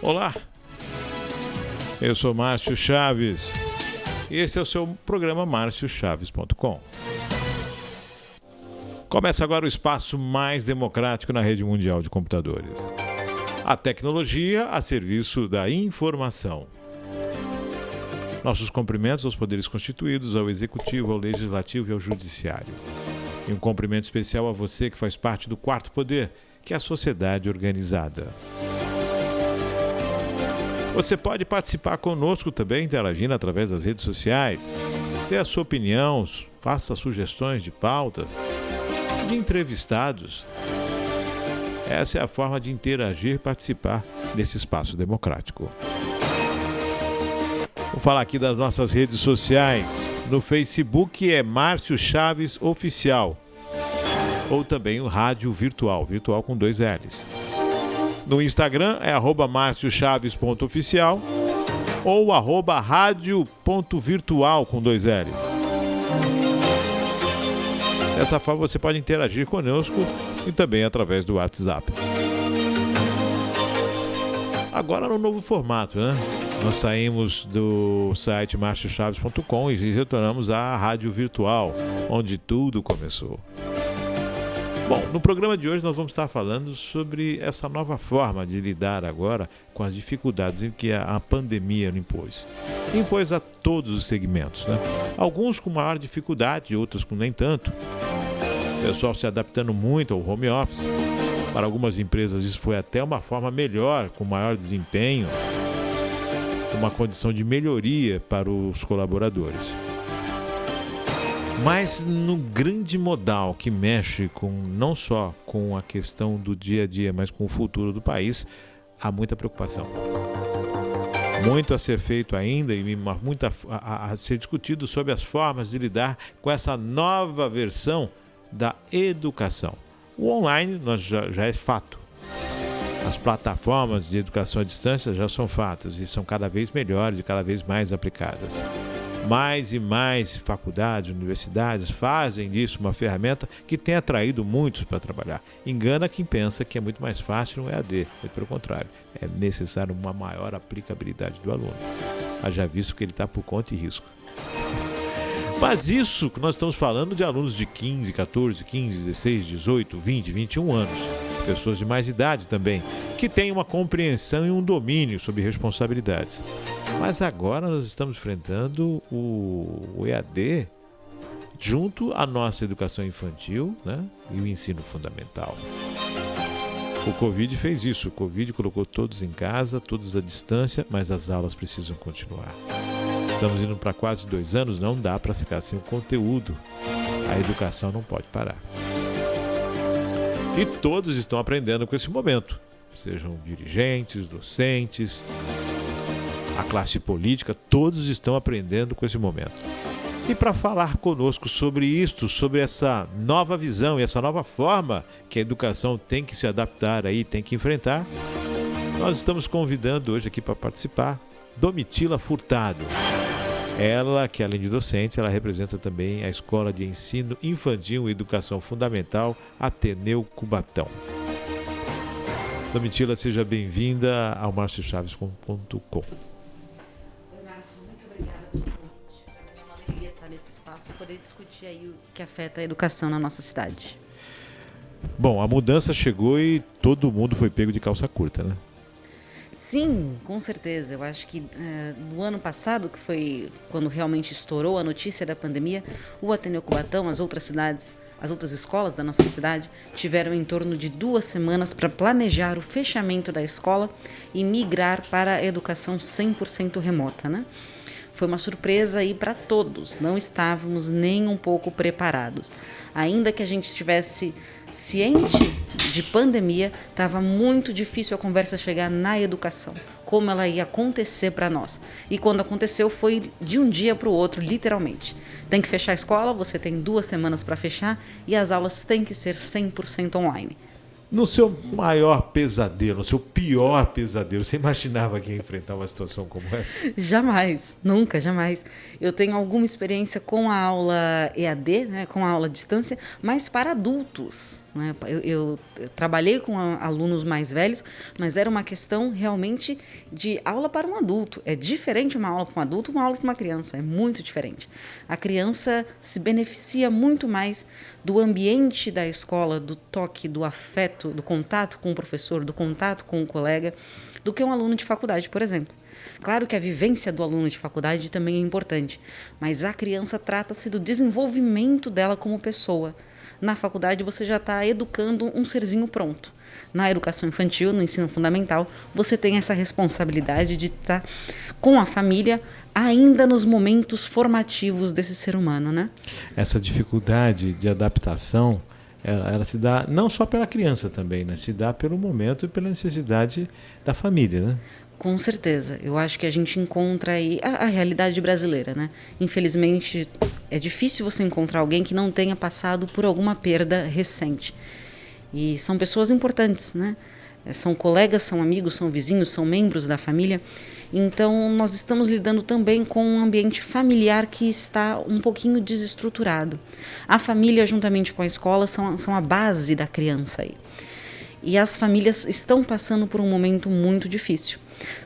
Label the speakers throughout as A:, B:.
A: Olá, eu sou Márcio Chaves e esse é o seu programa marciochaves.com. Começa agora o espaço mais democrático na rede mundial de computadores. A tecnologia a serviço da informação. Nossos cumprimentos aos poderes constituídos, ao Executivo, ao Legislativo e ao Judiciário. E um cumprimento especial a você que faz parte do quarto poder, que é a sociedade organizada. Você pode participar conosco também, interagindo através das redes sociais. Dê a sua opinião, faça sugestões de pauta, de entrevistados. Essa é a forma de interagir e participar desse espaço democrático. Vou falar aqui das nossas redes sociais. No Facebook é Márcio Chaves Oficial. Ou também o Rádio Virtual, virtual com 2 L's. No Instagram é @marciochaves.oficial ou @radio.virtual com 2 L's. Dessa forma você pode interagir conosco e também através do WhatsApp. Agora no novo formato, né? Nós saímos do site marciochaves.com e retornamos à Rádio Virtual, onde tudo começou. Bom, no programa de hoje nós vamos estar falando sobre essa nova forma de lidar agora com as dificuldades em que a pandemia impôs. Impôs a todos os segmentos, né? Alguns com maior dificuldade, outros com nem tanto. O pessoal se adaptando muito ao home office. Para algumas empresas isso foi até uma forma melhor, com maior desempenho, uma condição de melhoria para os colaboradores. Mas no grande modal que mexe com não só com a questão do dia a dia, mas com o futuro do país, há muita preocupação. Muito a ser feito ainda e muito a ser discutido sobre as formas de lidar com essa nova versão da educação. O online já é fato. As plataformas de educação à distância já são fatos e são cada vez melhores e cada vez mais aplicadas. Mais e mais faculdades, universidades fazem disso uma ferramenta que tem atraído muitos para trabalhar. Engana quem pensa que é muito mais fácil no EAD, mas pelo contrário, é necessário uma maior aplicabilidade do aluno. Haja visto que ele está por conta e risco. Mas isso que nós estamos falando de alunos de 15, 14, 15, 16, 18, 20, 21 anos. Pessoas de mais idade também, que têm uma compreensão e um domínio sobre responsabilidades. Mas agora nós estamos enfrentando o EAD junto à nossa educação infantil, né, e o ensino fundamental. O Covid fez isso. O Covid colocou todos em casa, todos à distância, mas as aulas precisam continuar. Estamos indo para quase 2 anos, não dá para ficar sem o conteúdo. A educação não pode parar. E todos estão aprendendo com esse momento. Sejam dirigentes, docentes, a classe política, todos estão aprendendo com esse momento. E para falar conosco sobre isto, sobre essa nova visão e essa nova forma que a educação tem que se adaptar aí, tem que enfrentar, nós estamos convidando hoje aqui para participar Domitila Furtado. Ela, que além de docente, ela representa também a Escola de Ensino Infantil e Educação Fundamental Ateneu Cubatão. Domitila, seja bem-vinda ao marciochaves.com.
B: Oi, Márcio, muito obrigada pelo convite. Para mim é uma alegria estar nesse espaço e poder discutir aí o que afeta a educação na nossa cidade.
A: Bom, a mudança chegou e todo mundo foi pego de calça curta, né?
B: Sim, com certeza. Eu acho que no ano passado, que foi quando realmente estourou a notícia da pandemia, o Ateneu Cubatão, as outras cidades, as outras escolas da nossa cidade, tiveram em torno de 2 semanas para planejar o fechamento da escola e migrar para a educação 100% remota, né? Foi uma surpresa aí para todos, não estávamos nem um pouco preparados. Ainda que a gente estivesse ciente de pandemia, estava muito difícil a conversa chegar na educação, como ela ia acontecer para nós. E quando aconteceu foi de um dia para o outro, literalmente. Tem que fechar a escola, você tem 2 semanas para fechar e as aulas têm que ser 100% online.
A: No seu maior pesadelo, no seu pior pesadelo, você imaginava que ia enfrentar uma situação como essa?
B: Jamais, nunca, jamais. Eu tenho alguma experiência com a aula EAD, né, com a aula à distância, mas para adultos. né? Eu trabalhei com alunos mais velhos, mas era uma questão realmente de aula para um adulto. É diferente uma aula para um adulto e uma aula para uma criança, é muito diferente. A criança se beneficia muito mais do ambiente da escola, do toque, do afeto, do contato com o professor, do contato com o colega, do que um aluno de faculdade, por exemplo. Claro que a vivência do aluno de faculdade também é importante, mas a criança trata-se do desenvolvimento dela como pessoa. Na faculdade você já está educando um serzinho pronto. Na educação infantil, no ensino fundamental, você tem essa responsabilidade de estar com a família ainda nos momentos formativos desse ser humano, né?
A: Essa dificuldade de adaptação, ela se dá não só pela criança também, né? Se dá pelo momento e pela necessidade da família, né?
B: Com certeza. Eu acho que a gente encontra aí a realidade brasileira, né? Infelizmente, é difícil você encontrar alguém que não tenha passado por alguma perda recente. E são pessoas importantes, né? São colegas, são amigos, são vizinhos, são membros da família. Então, nós estamos lidando também com um ambiente familiar que está um pouquinho desestruturado. A família, juntamente com a escola, são a base da criança aí. E as famílias estão passando por um momento muito difícil.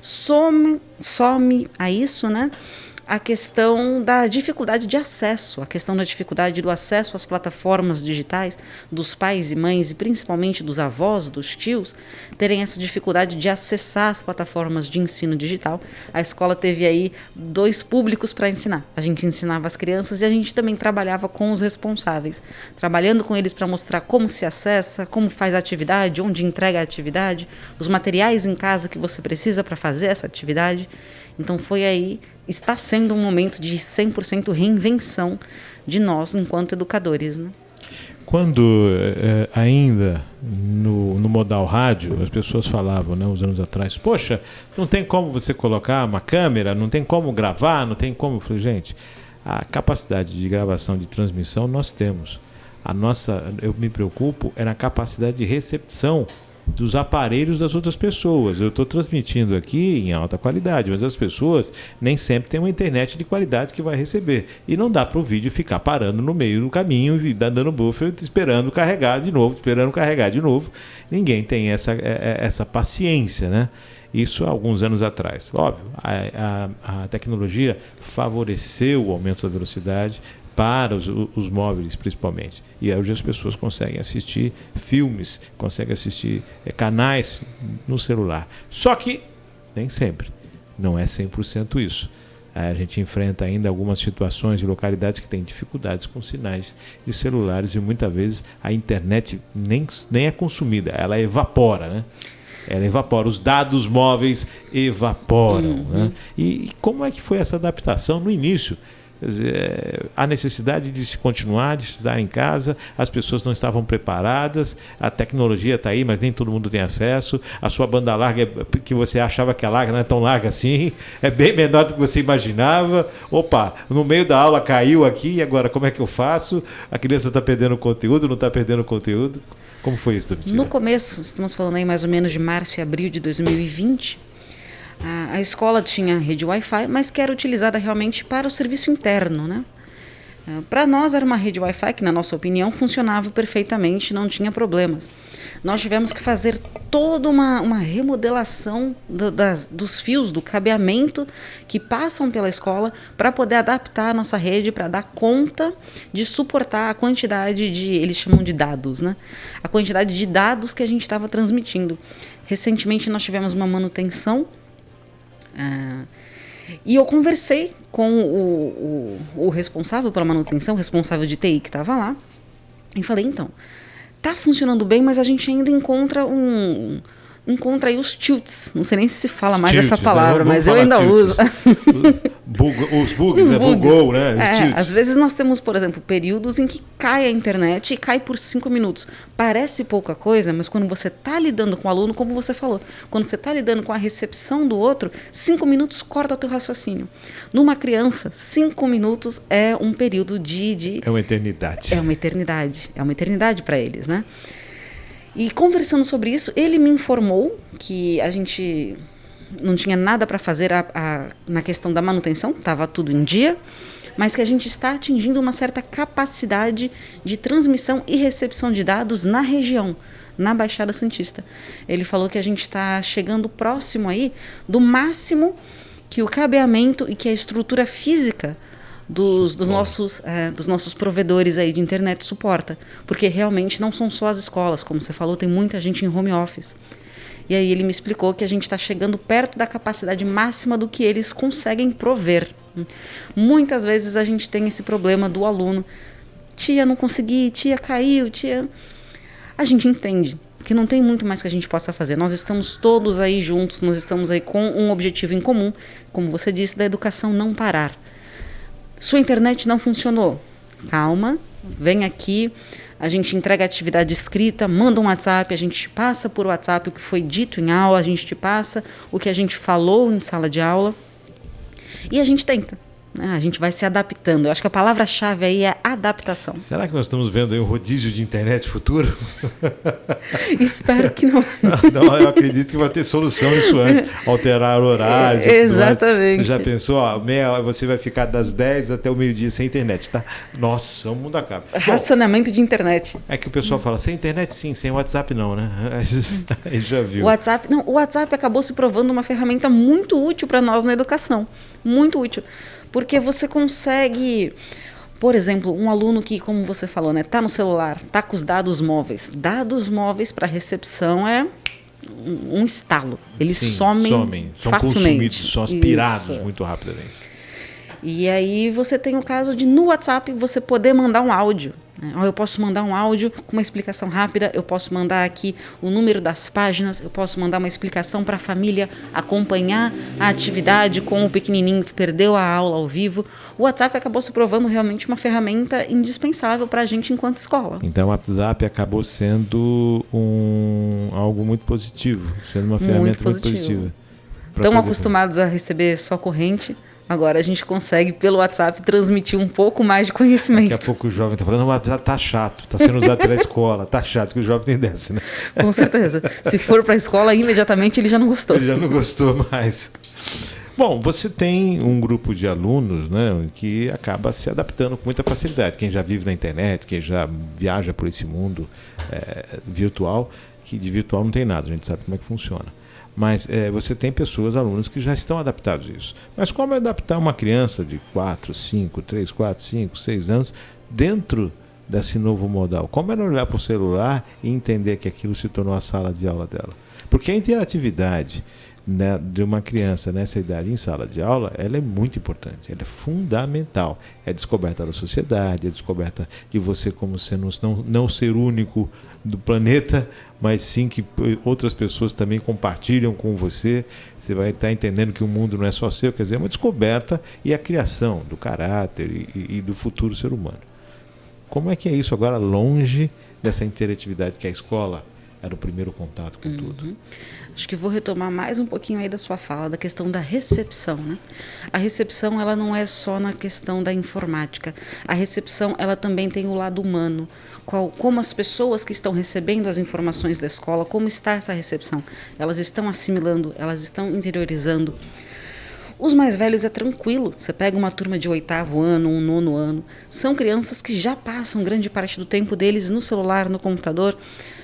B: Some a isso, né? A questão da dificuldade de acesso, a questão da dificuldade do acesso às plataformas digitais dos pais e mães e principalmente dos avós, dos tios, terem essa dificuldade de acessar as plataformas de ensino digital. A escola teve aí 2 públicos para ensinar. A gente ensinava as crianças e a gente também trabalhava com os responsáveis, trabalhando com eles para mostrar como se acessa, como faz a atividade, onde entrega a atividade, os materiais em casa que você precisa para fazer essa atividade. Então está sendo um momento de 100% reinvenção de nós enquanto educadores, né?
A: Quando ainda no modal rádio, as pessoas falavam, né, uns anos atrás, poxa, não tem como você colocar uma câmera, não tem como gravar, não tem como... Eu falei, gente, a capacidade de gravação, de transmissão nós temos. Eu me preocupo é na capacidade de recepção dos aparelhos das outras pessoas. Eu estou transmitindo aqui em alta qualidade, mas as pessoas nem sempre têm uma internet de qualidade que vai receber. E não dá para o vídeo ficar parando no meio do caminho e dando buffer, esperando carregar de novo. Ninguém tem essa paciência, né? Isso há alguns anos atrás. Óbvio, a tecnologia favoreceu o aumento da velocidade para os móveis, principalmente. E hoje as pessoas conseguem assistir filmes, conseguem assistir canais no celular. Só que nem sempre. Não é 100% isso. A gente enfrenta ainda algumas situações de localidades que têm dificuldades com sinais de celulares e muitas vezes a internet nem é consumida, ela evapora, né? Ela evapora, os dados móveis evaporam. Né? E como é que foi essa adaptação no início? Quer dizer, a necessidade de se continuar, de estar em casa, as pessoas não estavam preparadas, a tecnologia está aí, mas nem todo mundo tem acesso, a sua banda larga, que você achava que a larga não é tão larga assim, é bem menor do que você imaginava. Opa, no meio da aula caiu aqui, e agora como é que eu faço? A criança está perdendo conteúdo, não está perdendo conteúdo? Como foi isso, Domitila?
B: No começo, estamos falando aí mais ou menos de março e abril de 2020, a escola tinha rede Wi-Fi, mas que era utilizada realmente para o serviço interno, né? Para nós era uma rede Wi-Fi que, na nossa opinião, funcionava perfeitamente, não tinha problemas. Nós tivemos que fazer toda uma remodelação dos fios, do cabeamento que passam pela escola para poder adaptar a nossa rede, para dar conta de suportar a quantidade eles chamam de dados, né? A quantidade de dados que a gente estava transmitindo. Recentemente nós tivemos uma manutenção e eu conversei com o responsável pela manutenção, o responsável de TI que estava lá, e falei, então, tá funcionando bem, mas a gente ainda encontra aí os tilts. Não sei nem se fala mais essa palavra, mas eu ainda uso.
A: Os bugs, bugou, né?
B: Às vezes nós temos, por exemplo, períodos em que cai a internet e cai por 5 minutos. Parece pouca coisa, mas quando você está lidando com o aluno, como você falou, quando você está lidando com a recepção do outro, 5 minutos corta o teu raciocínio. Numa criança, 5 minutos é um período É uma eternidade. É uma eternidade para eles, né? E conversando sobre isso, ele me informou que a gente não tinha nada para fazer na questão da manutenção, estava tudo em dia, mas que a gente está atingindo uma certa capacidade de transmissão e recepção de dados na região, na Baixada Santista. Ele falou que a gente está chegando próximo aí do máximo que o cabeamento e que a estrutura física dos nossos provedores aí de internet suporta, porque realmente não são só as escolas, como você falou, tem muita gente em home office. E aí ele me explicou que a gente está chegando perto da capacidade máxima do que eles conseguem prover. Muitas vezes a gente tem esse problema do aluno, tia, não consegui, tia, caiu, tia... A gente entende que não tem muito mais que a gente possa fazer. Nós estamos todos aí juntos, nós estamos aí com um objetivo em comum, como você disse, da educação não parar. Sua internet não funcionou. Calma, vem aqui, a gente entrega a atividade escrita, manda um WhatsApp, a gente passa por WhatsApp o que foi dito em aula, a gente te passa o que a gente falou em sala de aula e a gente tenta. A gente vai se adaptando. Eu acho que a palavra-chave aí é adaptação.
A: Será que nós estamos vendo aí um rodízio de internet futuro?
B: Espero que não.
A: Não, eu acredito que vai ter solução isso antes. Alterar horários.
B: Exatamente.
A: Você já pensou? Ó, você vai ficar das 10 até o meio-dia sem internet, tá? Nossa, o mundo acaba.
B: Racionamento de internet.
A: É que o pessoal fala, sem internet sim, sem WhatsApp não, né? Aí já viu.
B: O WhatsApp acabou se provando uma ferramenta muito útil para nós na educação. Muito útil. Porque você consegue, por exemplo, um aluno que, como você falou, né, tá no celular, tá com os dados móveis. Dados móveis para recepção é um estalo. Eles somem
A: são
B: facilmente.
A: Consumidos, são aspirados muito rapidamente.
B: E aí você tem o caso de, no WhatsApp, você poder mandar um áudio. Eu posso mandar um áudio com uma explicação rápida, eu posso mandar aqui o número das páginas, eu posso mandar uma explicação para a família acompanhar a atividade com o pequenininho que perdeu a aula ao vivo. O WhatsApp acabou se provando realmente uma ferramenta indispensável para a gente enquanto escola.
A: Então o WhatsApp acabou sendo algo muito positivo, sendo uma ferramenta muito positiva.
B: Estão acostumados a receber só corrente. Agora a gente consegue, pelo WhatsApp, transmitir um pouco mais de conhecimento.
A: Daqui a pouco o jovem está falando, mas tá chato, está sendo usado pela escola, tá chato, que o jovem tem dessa, né?
B: Com certeza. Se for para a escola, imediatamente ele já não gostou.
A: Ele já não gostou mais. Bom, você tem um grupo de alunos, né, que acaba se adaptando com muita facilidade. Quem já vive na internet, quem já viaja por esse mundo virtual, que de virtual não tem nada, a gente sabe como é que funciona. Mas você tem pessoas, alunos, que já estão adaptados a isso. Mas como adaptar uma criança de 3, 4, 5, 6 anos dentro desse novo modal? Como ela olhar para o celular e entender que aquilo se tornou a sala de aula dela? Porque a interatividade, né, de uma criança nessa idade em sala de aula, ela é muito importante, ela é fundamental. É a descoberta da sociedade, é a descoberta de você como sendo não ser único do planeta, mas sim que outras pessoas também compartilham com você. Você vai estar entendendo que o mundo não é só seu, quer dizer, é uma descoberta e a criação do caráter e do futuro ser humano. Como é que é isso agora, longe dessa interatividade que a escola era o primeiro contato com tudo?
B: Acho que vou retomar mais um pouquinho aí da sua fala, da questão da recepção, né? A recepção, ela não é só na questão da informática. A recepção, ela também tem o lado humano. Como as pessoas que estão recebendo as informações da escola, como está essa recepção? Elas estão assimilando, elas estão interiorizando. Os mais velhos é tranquilo. Você pega uma turma de 8º ano, 9º ano, são crianças que já passam grande parte do tempo deles no celular, no computador,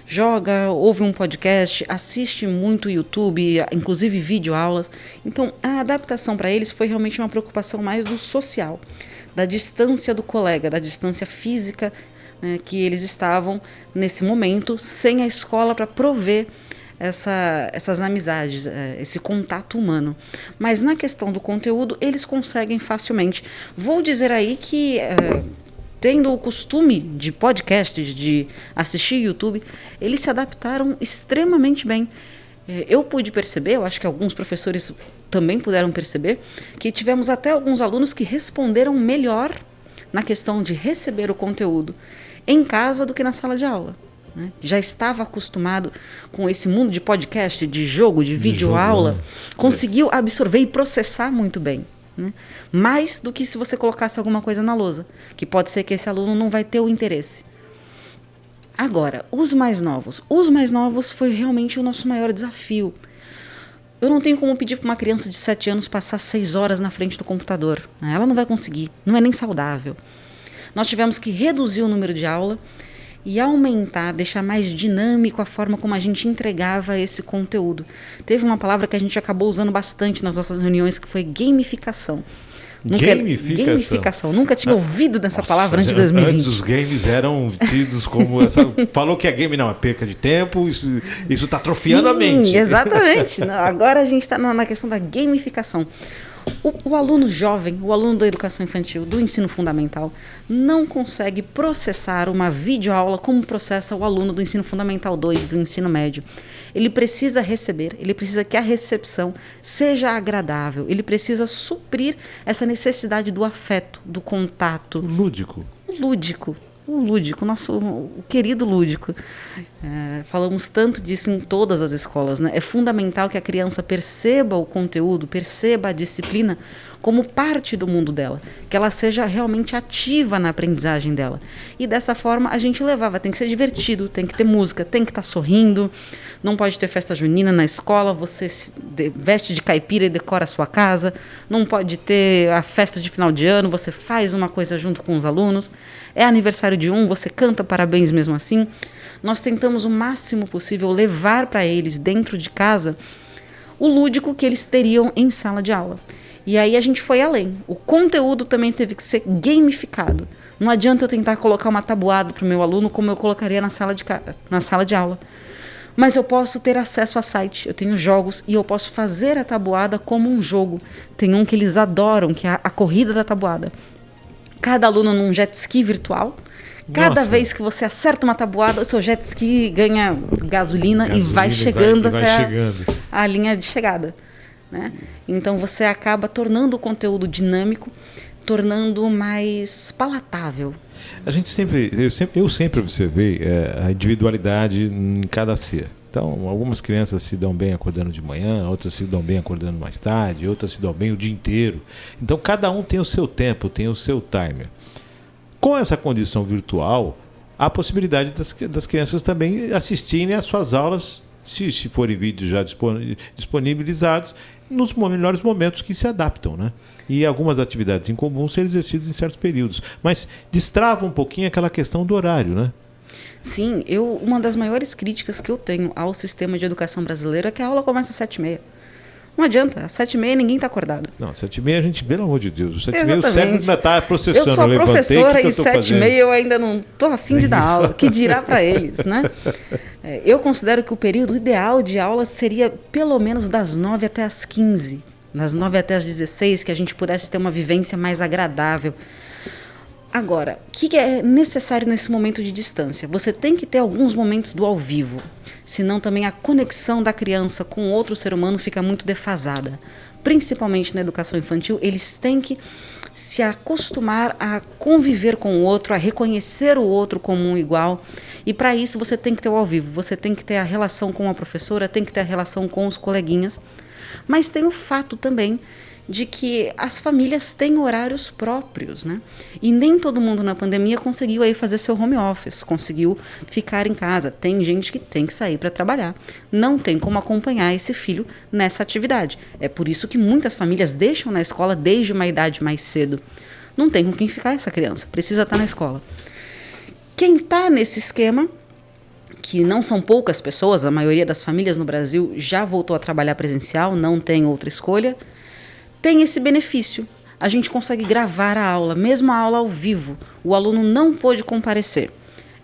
B: joga, ouve um podcast, assiste muito YouTube, inclusive videoaulas. Então, a adaptação para eles foi realmente uma preocupação mais do social, da distância do colega, da distância física, né, que eles estavam nesse momento sem a escola para prover essas amizades, esse contato humano. Mas na questão do conteúdo, eles conseguem facilmente. Vou dizer aí que, tendo o costume de podcasts, de assistir YouTube, eles se adaptaram extremamente bem. Eu pude perceber, eu acho que alguns professores também puderam perceber, que tivemos até alguns alunos que responderam melhor na questão de receber o conteúdo em casa do que na sala de aula. Já estava acostumado com esse mundo de podcast, de jogo, de videoaula, né? Conseguiu absorver e processar muito bem, né? Mais do que se você colocasse alguma coisa na lousa, que pode ser que esse aluno não vai ter o interesse. Agora, os mais novos foi realmente o nosso maior desafio, Eu não tenho como pedir para uma criança de 7 anos passar 6 horas na frente do computador, né? Ela não vai conseguir, não é nem saudável. Nós tivemos que reduzir o número de aula e aumentar, deixar mais dinâmico a forma como a gente entregava esse conteúdo. Teve uma palavra que a gente acabou usando bastante nas nossas reuniões, que foi gamificação. Gamificação. Nunca tinha ouvido dessa palavra antes de 2020.
A: Antes os games eram tidos como falou que é game, não, é perca de tempo, isso está atrofiando a mente.
B: Exatamente. Agora a gente está na questão da gamificação. O aluno jovem, o aluno da educação infantil, do ensino fundamental, não consegue processar uma videoaula como processa o aluno do ensino fundamental 2, do ensino médio. Ele precisa receber, ele precisa que a recepção seja agradável, ele precisa suprir essa necessidade do afeto, do contato. O lúdico, o querido lúdico. Falamos tanto disso em todas as escolas, né? É fundamental que a criança perceba o conteúdo, perceba a disciplina como parte do mundo dela, que ela seja realmente ativa na aprendizagem dela. E dessa forma a gente levava, tem que ser divertido, tem que ter música, tem que estar sorrindo, não pode ter festa junina na escola, você se veste de caipira e decora a sua casa, não pode ter a festa de final de ano, você faz uma coisa junto com os alunos, é aniversário de você canta parabéns mesmo assim. Nós tentamos o máximo possível levar para eles dentro de casa o lúdico que eles teriam em sala de aula. E aí a gente foi além. O conteúdo também teve que ser gamificado. Não adianta eu tentar colocar uma tabuada para o meu aluno como eu colocaria na sala de aula. Mas eu posso ter acesso a site, eu tenho jogos e eu posso fazer a tabuada como um jogo. Tem um que eles adoram, que é a corrida da tabuada. Cada aluno num jet ski virtual. Cada vez que você acerta uma tabuada, o seu jet ski ganha gasolina e vai chegando até a linha de chegada. Né? Então você acaba tornando o conteúdo dinâmico, tornando mais palatável.
A: Eu sempre observei a individualidade em cada ser. Então, algumas crianças se dão bem acordando de manhã, outras se dão bem acordando mais tarde, outras se dão bem o dia inteiro. Então, cada um tem o seu tempo, tem o seu timer. Com essa condição virtual, há a possibilidade das crianças também assistirem às suas aulas, se forem vídeos já disponibilizados, nos melhores momentos que se adaptam, né? E algumas atividades em comum serem exercidas em certos períodos. Mas destrava um pouquinho aquela questão do horário, né?
B: Sim, uma das maiores críticas que eu tenho ao sistema de educação brasileiro é que a aula começa às 7h30. Não adianta, às 7h30 ninguém está acordado.
A: Não, às 7h30 a gente, pelo amor de Deus, às 7h30 o cérebro ainda está processando.
B: Eu sou professora e 7h30 eu ainda não estou afim de dar aula, que dirá para eles, né? Eu considero que o período ideal de aula seria pelo menos das 9 até as 15, das 9 até as 16, que a gente pudesse ter uma vivência mais agradável. Agora, o que é necessário nesse momento de distância? Você tem que ter alguns momentos do ao vivo, senão também a conexão da criança com outro ser humano fica muito defasada. Principalmente na educação infantil, eles têm que se acostumar a conviver com o outro, a reconhecer o outro como um igual. E para isso você tem que ter o ao vivo, você tem que ter a relação com a professora, tem que ter a relação com os coleguinhas. Mas tem o fato também de que as famílias têm horários próprios, né? E nem todo mundo na pandemia conseguiu aí fazer seu home office, conseguiu ficar em casa. Tem gente que tem que sair para trabalhar, não tem como acompanhar esse filho nessa atividade. É por isso que muitas famílias deixam na escola desde uma idade mais cedo. Não tem com quem ficar essa criança, precisa estar na escola. Quem está nesse esquema, que não são poucas pessoas, a maioria das famílias no Brasil já voltou a trabalhar presencial, não tem outra escolha, tem esse benefício. A gente consegue gravar a aula, mesmo a aula ao vivo. O aluno não pôde comparecer.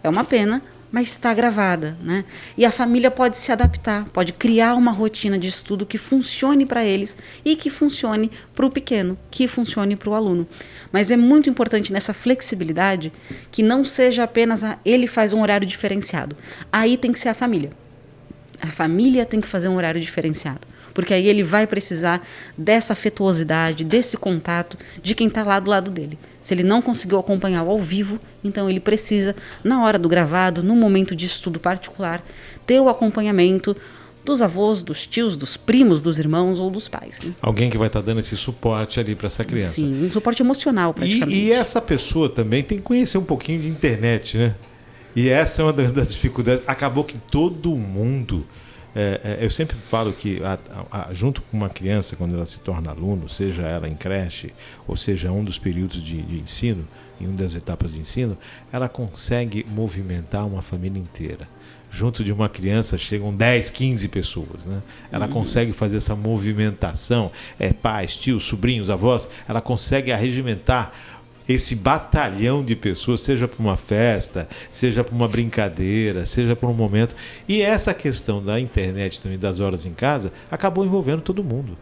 B: É uma pena, mas está gravada, né? E a família pode se adaptar, pode criar uma rotina de estudo que funcione para eles e que funcione para o pequeno, que funcione para o aluno. Mas é muito importante nessa flexibilidade que não seja apenas ele faz um horário diferenciado. Aí tem que ser a família. A família tem que fazer um horário diferenciado. Porque aí ele vai precisar dessa afetuosidade, desse contato de quem está lá do lado dele. Se ele não conseguiu acompanhar ao vivo, então ele precisa, na hora do gravado, no momento de estudo particular, ter o acompanhamento dos avós, dos tios, dos primos, dos irmãos ou dos pais. Né?
A: Alguém que vai estar dando esse suporte ali para essa criança.
B: Sim, um suporte emocional praticamente.
A: E essa pessoa também tem que conhecer um pouquinho de internet, né? E essa é uma das dificuldades. Acabou que todo mundo Eu sempre falo que junto com uma criança, quando ela se torna aluno, seja ela em creche, ou seja um dos períodos de ensino, em uma das etapas de ensino, ela consegue movimentar uma família inteira. Junto de uma criança chegam 10, 15 pessoas, né? Ela consegue fazer essa movimentação, pais, tios, sobrinhos, avós, ela consegue arregimentar esse batalhão de pessoas, seja para uma festa, seja para uma brincadeira, seja para um momento. E essa questão da internet também, das horas em casa, acabou envolvendo todo mundo.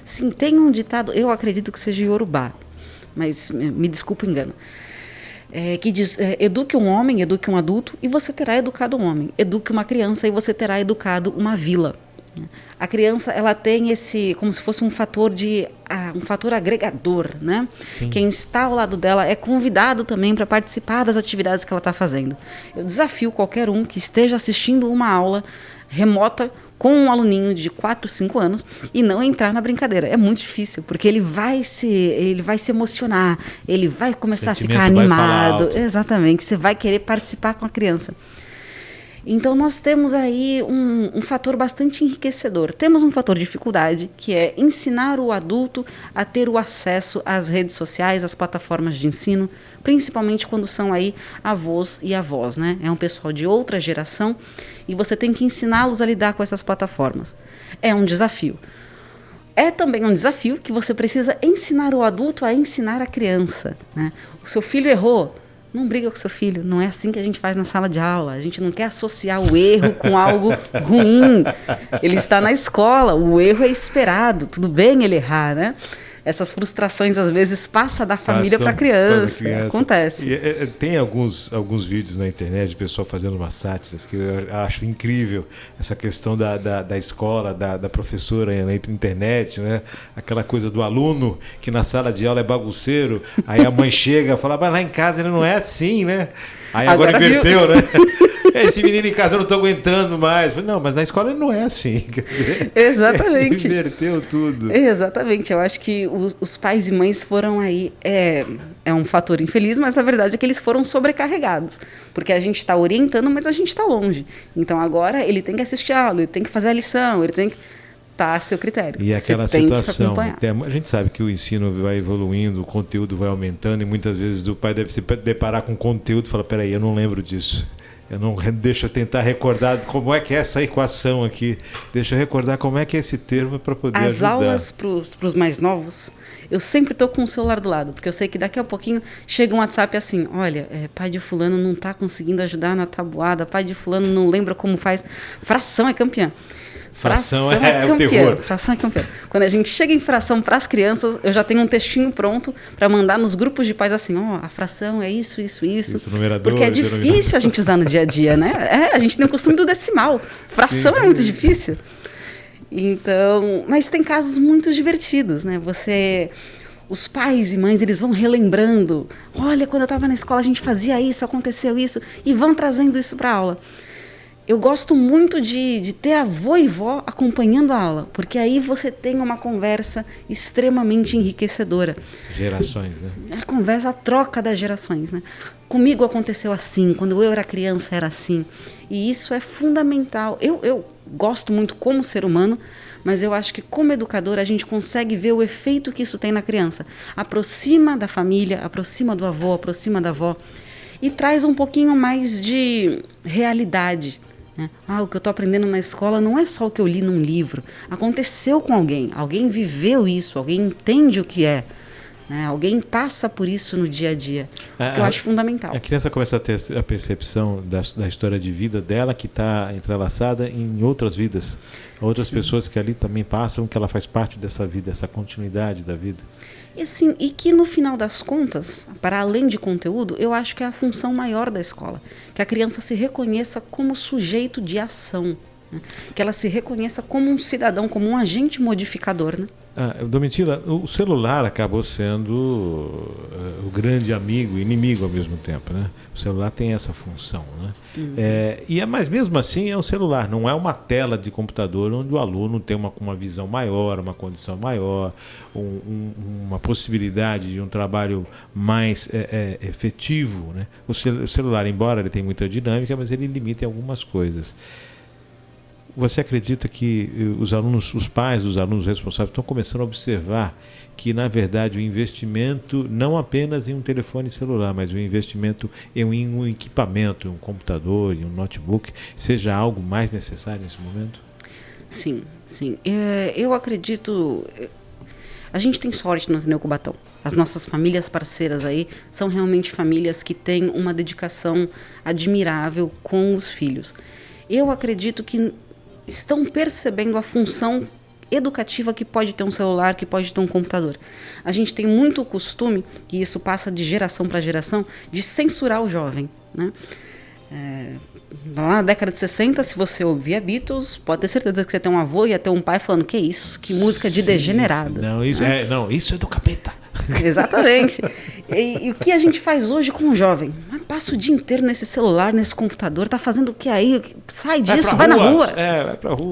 B: Sim, tem um ditado, eu acredito que seja Yorubá, mas me desculpa o engano, que diz, eduque um homem, eduque um adulto e você terá educado um homem. Eduque uma criança e você terá educado uma vila. A criança, ela tem esse, como se fosse um fator agregador, né?
A: Sim.
B: Quem está ao lado dela é convidado também para participar das atividades que ela está fazendo. Eu desafio qualquer um que esteja assistindo uma aula remota com um aluninho de 4, 5 anos e não entrar na brincadeira. É muito difícil, porque ele vai se emocionar, ele vai começar a ficar animado. Exatamente, você vai querer participar com a criança. Então nós temos aí um fator bastante enriquecedor. Temos um fator de dificuldade, que é ensinar o adulto a ter o acesso às redes sociais, às plataformas de ensino, principalmente quando são aí avós e avós, né? É um pessoal de outra geração e você tem que ensiná-los a lidar com essas plataformas. É um desafio. É também um desafio que você precisa ensinar o adulto a ensinar a criança, né? O seu filho errou. Não briga com seu filho, não é assim que a gente faz na sala de aula. A gente não quer associar o erro com algo ruim. Ele está na escola, o erro é esperado, tudo bem ele errar, né? Essas frustrações às vezes passam da família para a criança. Acontece.
A: Tem alguns vídeos na internet de pessoal fazendo umas sátiras que eu acho incrível. Essa questão da escola, da professora na internet, né? Aquela coisa do aluno que na sala de aula é bagunceiro, aí a mãe chega e fala, mas lá em casa ele não é assim, né? Aí agora inverteu, né? Esse menino em casa eu não estou aguentando mais. Não, mas na escola ele não é assim. Quer dizer,
B: exatamente.
A: Inverteu tudo.
B: Exatamente. Eu acho que os pais e mães foram aí... É um fator infeliz, mas a verdade é que eles foram sobrecarregados. Porque a gente está orientando, mas a gente está longe. Então agora ele tem que assistir a aula, ele tem que fazer a lição, ele tem que... Tá a seu critério.
A: E aquela situação, a gente sabe que o ensino vai evoluindo, o conteúdo vai aumentando e muitas vezes o pai deve se deparar com conteúdo e falar, peraí, eu não lembro disso. Deixa eu tentar recordar como é que é essa equação aqui. Deixa eu recordar como é que é esse termo para poder ajudar.
B: As aulas para os mais novos, eu sempre estou com o celular do lado, porque eu sei que daqui a pouquinho chega um WhatsApp assim, olha, pai de fulano não está conseguindo ajudar na tabuada, pai de fulano não lembra como faz, fração é campeã.
A: Fração é o terror.
B: Fração é campeão. Quando a gente chega em fração para as crianças, eu já tenho um textinho pronto para mandar nos grupos de pais assim, a fração é isso. Porque é difícil a gente usar no dia a dia, né? A gente tem o costume do decimal. Fração é muito difícil. Então, mas tem casos muito divertidos, né? Os pais e mães, eles vão relembrando. Olha, quando eu estava na escola a gente fazia isso, aconteceu isso, e vão trazendo isso para a aula. Eu gosto muito de ter avô e vó acompanhando a aula, porque aí você tem uma conversa extremamente enriquecedora.
A: Gerações, né?
B: A troca das gerações, né? Comigo aconteceu assim, quando eu era criança era assim. E isso é fundamental. Eu gosto muito como ser humano, mas eu acho que como educador a gente consegue ver o efeito que isso tem na criança. Aproxima da família, aproxima do avô, aproxima da avó e traz um pouquinho mais de realidade. O que eu estou aprendendo na escola não é só o que eu li num livro. Aconteceu com alguém viveu isso, alguém entende o que é. Alguém passa por isso no dia a dia, que eu acho fundamental.
A: A criança começa a ter a percepção da história de vida dela, que está entrelaçada em outras vidas. Outras pessoas que ali também passam, que ela faz parte dessa vida, essa continuidade da vida.
B: E que no final das contas, para além de conteúdo, eu acho que é a função maior da escola. Que a criança se reconheça como sujeito de ação. Que ela se reconheça como um cidadão, como um agente modificador, né?
A: Domitila, o celular acabou sendo o grande amigo e inimigo ao mesmo tempo, né? O celular tem essa função, né? Mas mesmo assim é um celular, não é uma tela de computador onde o aluno tem uma visão maior, uma condição maior, uma possibilidade de um trabalho mais efetivo, né? O celular, embora ele tenha muita dinâmica, mas ele limita em algumas coisas. você acredita que os alunos, os pais dos alunos responsáveis estão começando a observar que, na verdade, o investimento não apenas em um telefone celular, mas o investimento em um equipamento, em um computador, em um notebook, seja algo mais necessário nesse momento?
B: Sim, sim. Eu acredito... A gente tem sorte no Ateneu Cubatão. As nossas famílias parceiras aí são realmente famílias que têm uma dedicação admirável com os filhos. Eu acredito que estão percebendo a função educativa que pode ter um celular, que pode ter um computador. A gente tem muito o costume, e isso passa de geração para geração, de censurar o jovem, né? Lá na década de 60, se você ouvia Beatles, pode ter certeza que você tem um avô e ia ter um pai falando, que isso, que música de degenerado.
A: Isso é do capeta.
B: Exatamente. E o que a gente faz hoje com o jovem? Passa o dia inteiro nesse celular, nesse computador, tá fazendo o que aí? Sai disso, vai na rua.
A: Vai pra rua.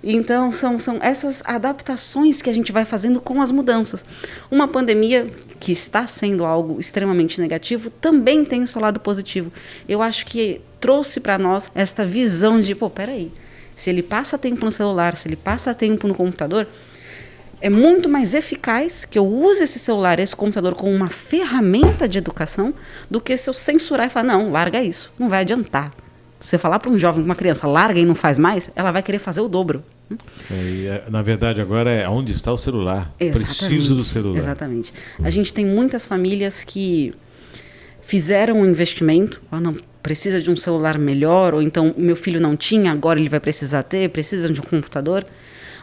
B: Então, são essas adaptações que a gente vai fazendo com as mudanças. Uma pandemia que está sendo algo extremamente negativo também tem o seu lado positivo. Eu acho que trouxe para nós esta visão de, peraí, se ele passa tempo no celular, se ele passa tempo no computador, é muito mais eficaz que eu use esse celular, esse computador como uma ferramenta de educação do que se eu censurar e falar, não, larga isso, não vai adiantar. Você falar para um jovem, uma criança, larga e não faz mais, ela vai querer fazer o dobro.
A: Na verdade, agora é onde está o celular.
B: Exatamente,
A: preciso do celular.
B: Exatamente. A gente tem muitas famílias que fizeram um investimento, não precisa de um celular melhor, ou então meu filho não tinha, agora ele vai precisar ter, precisa de um computador.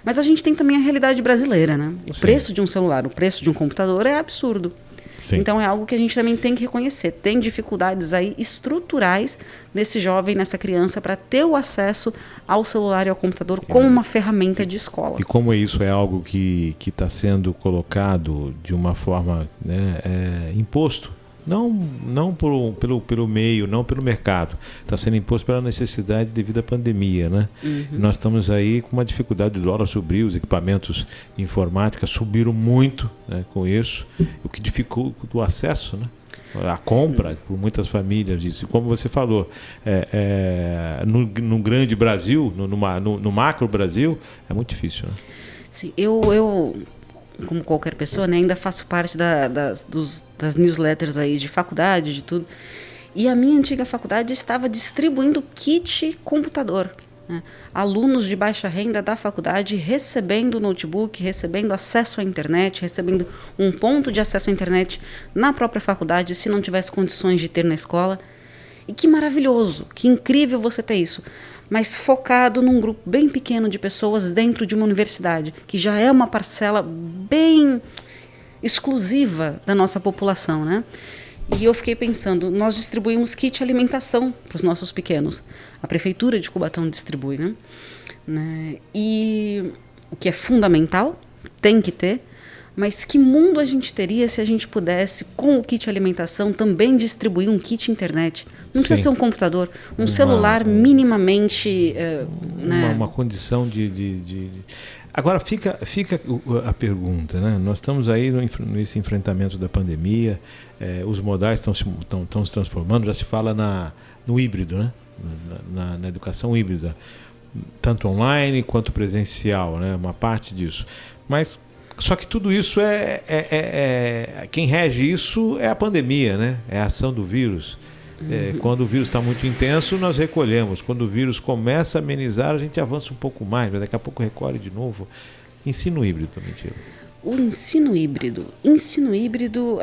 B: Mas a gente tem também a realidade brasileira, né? O preço de um celular, o preço de um computador é absurdo.
A: Sim.
B: Então é algo que a gente também tem que reconhecer. Tem dificuldades aí estruturais nesse jovem, nessa criança, para ter o acesso ao celular e ao computador como uma ferramenta de escola.
A: E como isso é algo que está sendo colocado de uma forma, né, imposto, não pelo meio, não pelo mercado, está sendo imposto pela necessidade devido à pandemia, né? Nós estamos aí com uma dificuldade, o dólar subiu, os equipamentos de informática subiram muito, né, com isso, o que dificulta o acesso, né? A compra por muitas famílias disso. E como você falou, no grande Brasil, no macro Brasil, é muito difícil, né?
B: Sim, eu como qualquer pessoa, né, ainda faço parte das newsletters aí de faculdade, de tudo. E a minha antiga faculdade estava distribuindo kit computador, né? Alunos de baixa renda da faculdade recebendo notebook, recebendo acesso à internet, recebendo um ponto de acesso à internet na própria faculdade, se não tivesse condições de ter na escola. E que maravilhoso, que incrível você ter isso. Mas focado num grupo bem pequeno de pessoas dentro de uma universidade, que já é uma parcela bem exclusiva da nossa população, né? E eu fiquei pensando, nós distribuímos kit alimentação para os nossos pequenos. A Prefeitura de Cubatão distribui, né? E o que é fundamental, tem que ter, mas que mundo a gente teria se a gente pudesse, com o kit alimentação, também distribuir um kit internet? Não precisa ser um computador, um celular minimamente...
A: Uma condição de... Agora fica a pergunta, né? Nós estamos aí nesse enfrentamento da pandemia, os modais estão se transformando, já se fala no híbrido, né? Na educação híbrida, tanto online quanto presencial, né? Uma parte disso. Mas só que tudo isso quem rege isso é a pandemia, né? É a ação do vírus. Quando o vírus está muito intenso, nós recolhemos. Quando o vírus começa a amenizar, a gente avança um pouco mais, mas daqui a pouco recolhe de novo. Ensino híbrido também, Tilo.
B: O ensino híbrido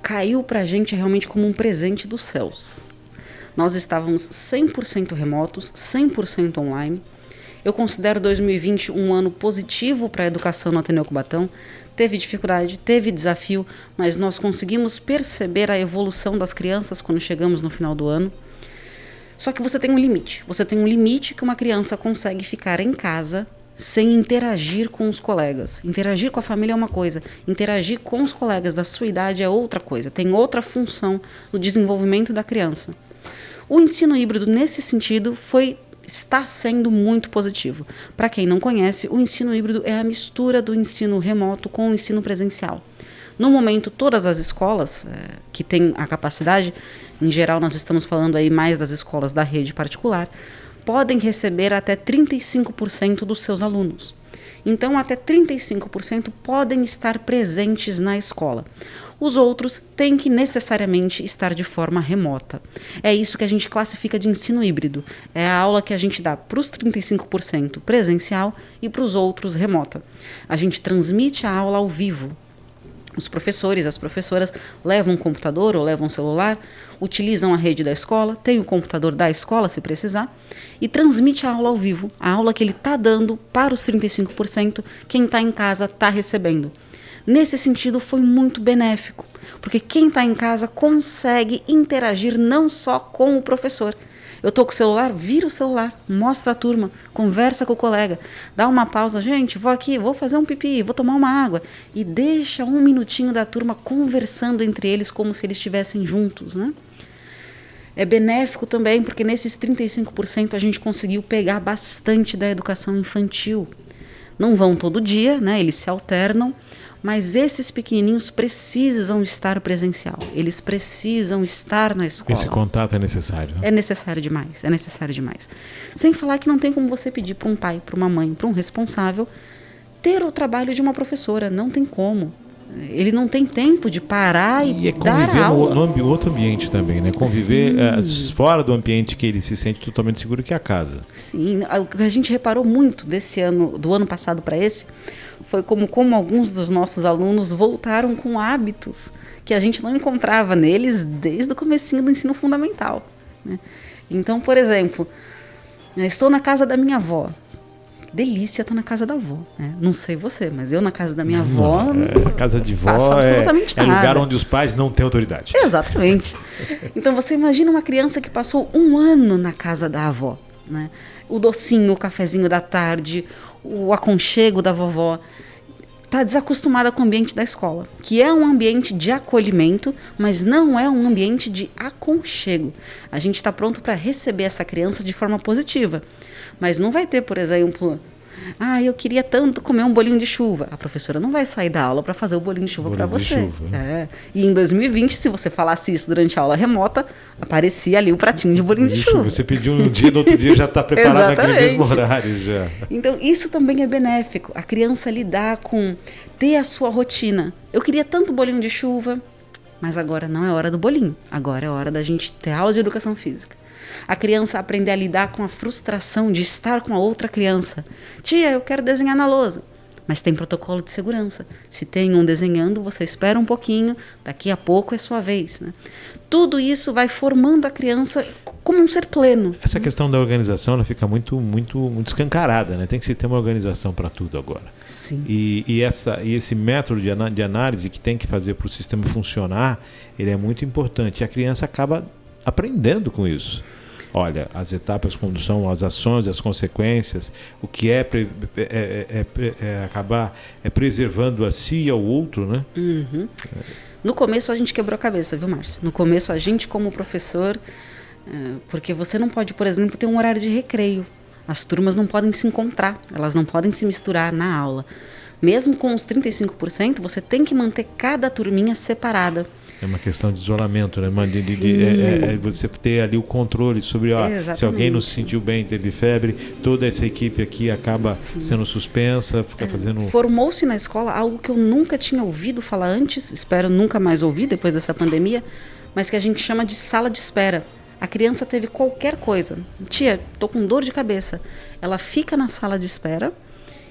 B: caiu para a gente realmente como um presente dos céus. Nós estávamos 100% remotos, 100% online. Eu considero 2020 um ano positivo para a educação no Ateneu Cubatão. Teve dificuldade, teve desafio, mas nós conseguimos perceber a evolução das crianças quando chegamos no final do ano. Só que você tem um limite. Você tem um limite que uma criança consegue ficar em casa sem interagir com os colegas. Interagir com a família é uma coisa, interagir com os colegas da sua idade é outra coisa. Tem outra função no desenvolvimento da criança. O ensino híbrido, nesse sentido, está sendo muito positivo. Para quem não conhece, o ensino híbrido é a mistura do ensino remoto com o ensino presencial. No momento, todas as escolas que têm a capacidade, em geral nós estamos falando aí mais das escolas da rede particular, podem receber até 35% dos seus alunos. Então, até 35% podem estar presentes na escola. Os outros têm que necessariamente estar de forma remota. É isso que a gente classifica de ensino híbrido. É a aula que a gente dá para os 35% presencial e para os outros remota. A gente transmite a aula ao vivo. Os professores, as professoras levam um computador ou levam um celular, utilizam a rede da escola, tem o computador da escola se precisar, e transmite a aula ao vivo, a aula que ele está dando para os 35%, quem está em casa está recebendo. Nesse sentido, foi muito benéfico, porque quem está em casa consegue interagir não só com o professor. Eu estou com o celular, vira o celular, mostra a turma, conversa com o colega, dá uma pausa, gente, vou aqui, vou fazer um pipi, vou tomar uma água, e deixa um minutinho da turma conversando entre eles como se eles estivessem juntos, né? É benéfico também porque nesses 35% a gente conseguiu pegar bastante da educação infantil. Não vão todo dia, né? Eles se alternam, mas esses pequenininhos precisam estar presencial. Eles precisam estar na escola.
A: Esse contato é necessário, né?
B: É necessário demais, é necessário demais. Sem falar que não tem como você pedir para um pai, para uma mãe, para um responsável ter o trabalho de uma professora. Não tem como. Ele não tem tempo de parar e dar aula.
A: No outro ambiente também, né? Conviver fora do ambiente que ele se sente totalmente seguro, que é a casa.
B: Sim, o que a gente reparou muito do ano passado para esse, foi como alguns dos nossos alunos voltaram com hábitos que a gente não encontrava neles desde o comecinho do ensino fundamental, né? Então, por exemplo, estou na casa da minha avó. Delícia estar na casa da avó, né? Não sei você, mas eu na casa da minha avó...
A: A casa de vó é lugar onde os pais não têm autoridade.
B: Exatamente. Então você imagina uma criança que passou 1 ano na casa da avó, né? O docinho, o cafezinho da tarde, o aconchego da vovó. Está desacostumada com o ambiente da escola, que é um ambiente de acolhimento, mas não é um ambiente de aconchego. A gente está pronto para receber essa criança de forma positiva. Mas não vai ter, por exemplo, eu queria tanto comer um bolinho de chuva. A professora não vai sair da aula para fazer o bolinho de chuva para você. E em 2020, se você falasse isso durante a aula remota, aparecia ali o pratinho de bolinho de chuva.
A: Você pediu um dia, no outro dia já está preparado naquele mesmo horário. Já.
B: Então, isso também é benéfico. A criança lidar com ter a sua rotina. Eu queria tanto bolinho de chuva, mas agora não é hora do bolinho. Agora é hora da gente ter aula de educação física. A criança aprender a lidar com a frustração de estar com a outra criança. Tia, eu quero desenhar na lousa. Mas tem protocolo de segurança. Se tem um desenhando, você espera um pouquinho, daqui a pouco é sua vez, né? Tudo isso vai formando a criança como um ser pleno.
A: Essa questão da organização, ela fica muito escancarada, né? Tem que se ter uma organização para tudo agora.
B: Sim.
A: E esse método de análise que tem que fazer para o sistema funcionar, ele é muito importante. E a criança acaba aprendendo com isso. Olha, as etapas como são as ações, as consequências, o que acabar preservando a si e ao outro, né?
B: Uhum. No começo a gente quebrou a cabeça, viu, Márcio? No começo a gente como professor, porque você não pode, por exemplo, ter um horário de recreio. As turmas não podem se encontrar, elas não podem se misturar na aula. Mesmo com os 35%, você tem que manter cada turminha separada.
A: É uma questão de isolamento, né? Você ter ali o controle sobre se alguém não se sentiu bem, teve febre, toda essa equipe aqui acaba sendo suspensa, fica fazendo...
B: Formou-se na escola algo que eu nunca tinha ouvido falar antes, espero nunca mais ouvir depois dessa pandemia, mas que a gente chama de sala de espera. A criança teve qualquer coisa. Tia, tô com dor de cabeça. Ela fica na sala de espera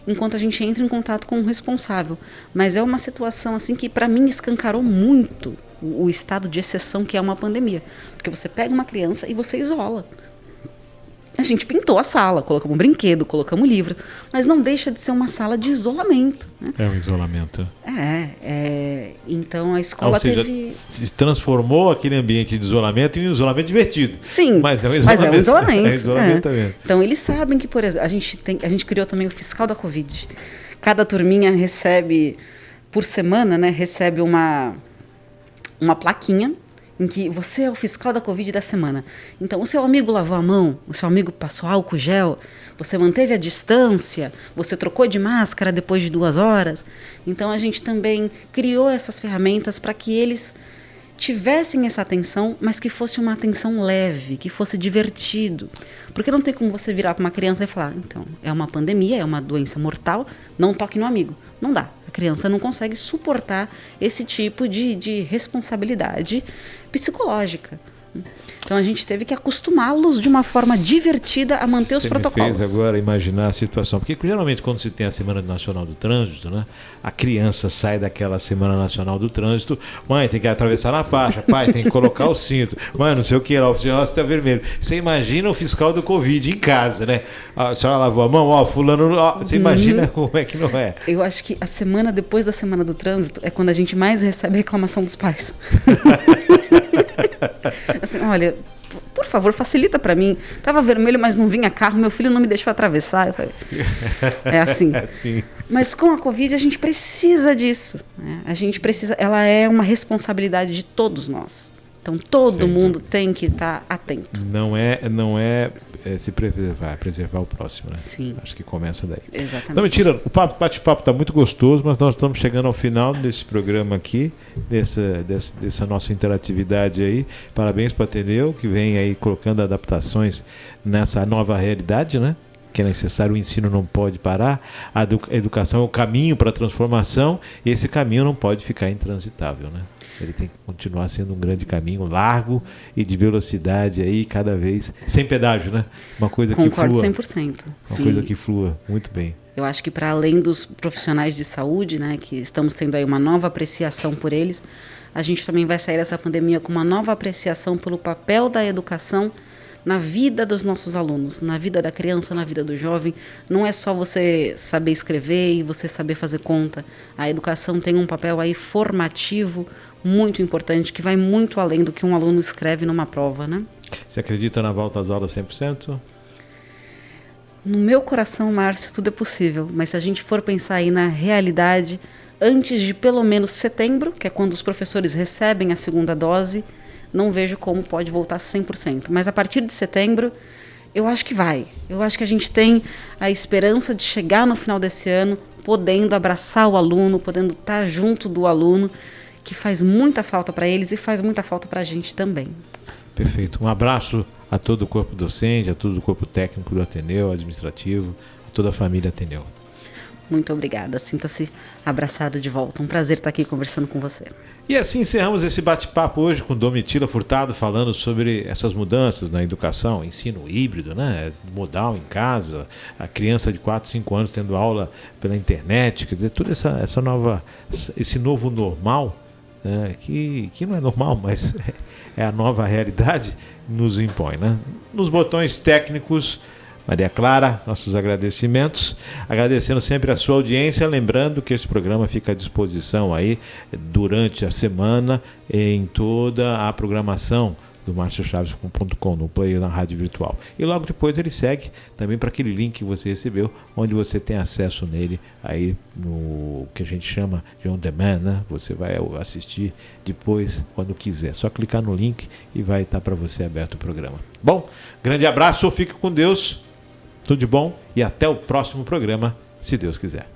B: enquanto a gente entra em contato com o responsável. Mas é uma situação assim que para mim escancarou muito o estado de exceção que é uma pandemia. Porque você pega uma criança e você isola. A gente pintou a sala, colocamos um brinquedo, colocamos um livro, mas não deixa de ser uma sala de isolamento, né?
A: É um isolamento.
B: Então a escola
A: se transformou aquele ambiente de isolamento em um isolamento divertido.
B: Sim,
A: mas é um isolamento.
B: É isolamento também. Então eles sabem que, por exemplo, a gente criou também o fiscal da Covid. Cada turminha recebe, por semana, né, recebe uma plaquinha em que você é o fiscal da Covid da semana. Então, o seu amigo lavou a mão, o seu amigo passou álcool gel, você manteve a distância, você trocou de máscara depois de 2 horas. Então, a gente também criou essas ferramentas para que eles tivessem essa atenção, mas que fosse uma atenção leve, que fosse divertido. Porque não tem como você virar para uma criança e falar, então, é uma pandemia, é uma doença mortal, não toque no amigo. Não dá. A criança não consegue suportar esse tipo de responsabilidade psicológica. Então a gente teve que acostumá-los de uma forma divertida a manter os protocolos.
A: Você me fez agora imaginar a situação, porque geralmente quando se tem a Semana Nacional do Trânsito, né, a criança sai daquela Semana Nacional do Trânsito, mãe, tem que atravessar na faixa, pai, tem que colocar o cinto, mãe, não sei o que lá, o sinal está vermelho. Você imagina o fiscal do Covid em casa, né? A senhora lavou a mão, ó, fulano, ó, você imagina como é que não é?
B: Eu acho que a semana depois da Semana do Trânsito é quando a gente mais recebe reclamação dos pais. Assim, olha, por favor, facilita para mim. Tava vermelho, mas não vinha carro, meu filho não me deixou atravessar. Eu falei, é assim.
A: Sim.
B: Mas com a Covid a gente precisa disso, né? A gente precisa, ela é uma responsabilidade de todos nós. Então todo mundo tem que estar atento.
A: Não é se preservar, é preservar o próximo, né?
B: Sim.
A: Acho que começa daí.
B: Exatamente.
A: Não, mentira, o bate-papo está muito gostoso, mas nós estamos chegando ao final desse programa aqui, dessa nossa interatividade aí. Parabéns para o Ateneu, que vem aí colocando adaptações nessa nova realidade, né? Que é necessário, o ensino não pode parar, a educação é o caminho para a transformação, e esse caminho não pode ficar intransitável, né? Ele tem que continuar sendo um grande caminho, largo e de velocidade aí, cada vez, sem pedágio, né? Uma coisa que flua.
B: Concordo 100%.
A: Uma coisa que flua muito bem.
B: Eu acho que para além dos profissionais de saúde, né, que estamos tendo aí uma nova apreciação por eles, a gente também vai sair dessa pandemia com uma nova apreciação pelo papel da educação na vida dos nossos alunos, na vida da criança, na vida do jovem. Não é só você saber escrever e você saber fazer conta. A educação tem um papel aí formativo muito importante, que vai muito além do que um aluno escreve numa prova, né?
A: Você acredita na volta às aulas 100%?
B: No meu coração, Márcio, tudo é possível, mas se a gente for pensar aí na realidade, antes de pelo menos setembro, que é quando os professores recebem a segunda dose, não vejo como pode voltar 100%. Mas a partir de setembro, eu acho que vai. Eu acho que a gente tem a esperança de chegar no final desse ano podendo abraçar o aluno, podendo estar junto do aluno, que faz muita falta para eles e faz muita falta para a gente também.
A: Perfeito. Um abraço a todo o corpo docente, a todo o corpo técnico do Ateneu, administrativo, a toda a família Ateneu.
B: Muito obrigada. Sinta-se abraçado de volta. Um prazer estar aqui conversando com você.
A: E assim encerramos esse bate-papo hoje com Domitila Furtado, falando sobre essas mudanças na educação, ensino híbrido, né? Modal em casa, a criança de 4, 5 anos tendo aula pela internet, quer dizer, toda esse novo normal, né? Que não é normal, mas é a nova realidade, nos impõe, né? Nos botões técnicos, Maria Clara, nossos agradecimentos, agradecendo sempre a sua audiência, lembrando que esse programa fica à disposição aí durante a semana em toda a programação do marciochaves.com, no player na rádio virtual. E logo depois ele segue também para aquele link que você recebeu, onde você tem acesso nele aí no que a gente chama de on demand, né? Você vai assistir depois, quando quiser. Só clicar no link e vai estar para você aberto o programa. Bom, grande abraço, fique com Deus, tudo de bom e até o próximo programa, se Deus quiser.